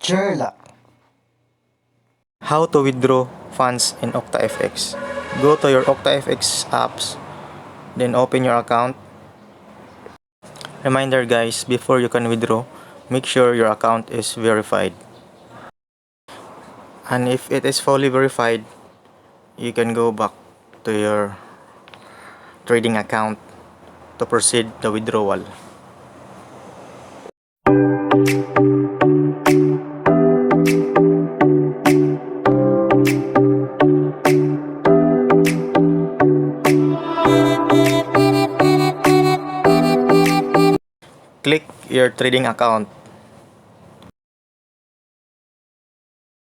Sherlock. How to withdraw funds in OCTAFX. Go to your OCTAFX apps, then open your account. Reminder guys, before you can withdraw, make sure your account is verified. And if it is fully verified, you can go back to your trading account to proceed the withdrawal. Click your trading account.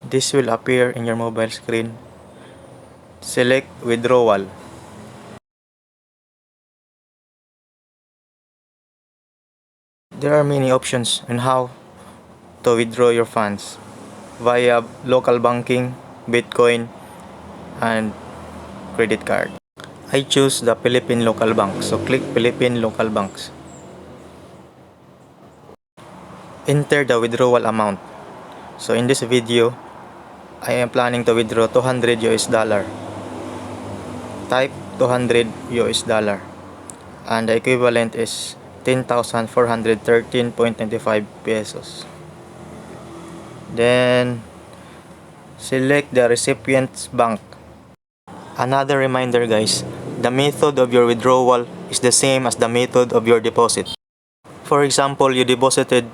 This will appear in your mobile screen. Select withdrawal. There are many options on how to withdraw your funds via local banking, Bitcoin, and credit card. I choose the Philippine local bank, so click Philippine local banks. Enter the withdrawal amount. So in this video, I am planning to withdraw $200. Type $200 and the equivalent is 10,413.95 pesos. Then select the recipient's bank. Another reminder guys, the method of your withdrawal is the same as the method of your deposit. For example, you deposited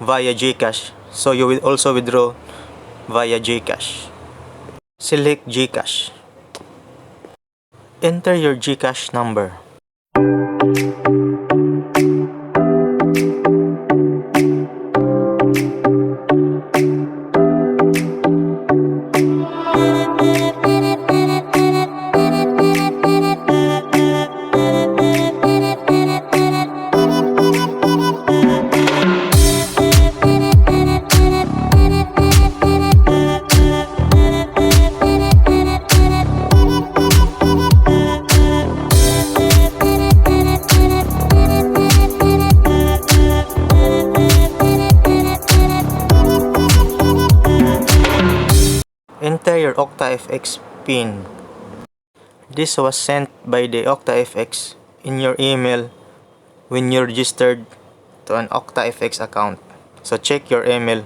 via Gcash, so you will also withdraw via Gcash. Select Gcash. Enter your Gcash number. Enter your OCTAFX PIN. This was sent by the OCTAFX in your email when you registered to an OCTAFX account. So check your email.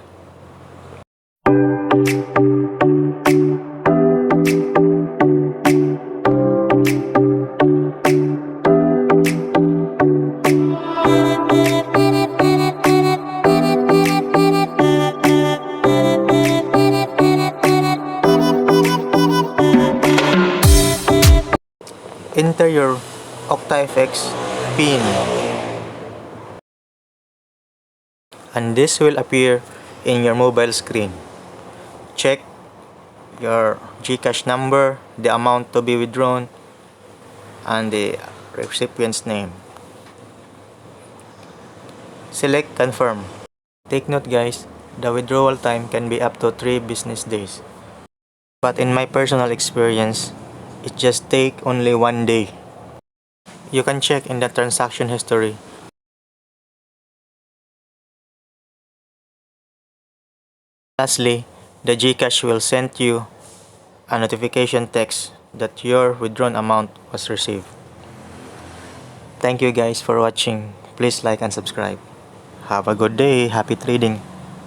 Enter your OCTAFX PIN and this will appear in your mobile screen. Check your Gcash number, the amount to be withdrawn, and the recipient's name. Select confirm. Take note guys, the withdrawal time can be up to 3 business days. But in my personal experience, it just take only 1 day. You can check in the transaction history. Lastly, the Gcash will send you a notification text that your withdrawn amount was received. Thank you guys for watching. Please like and subscribe. Have a good day. Happy trading.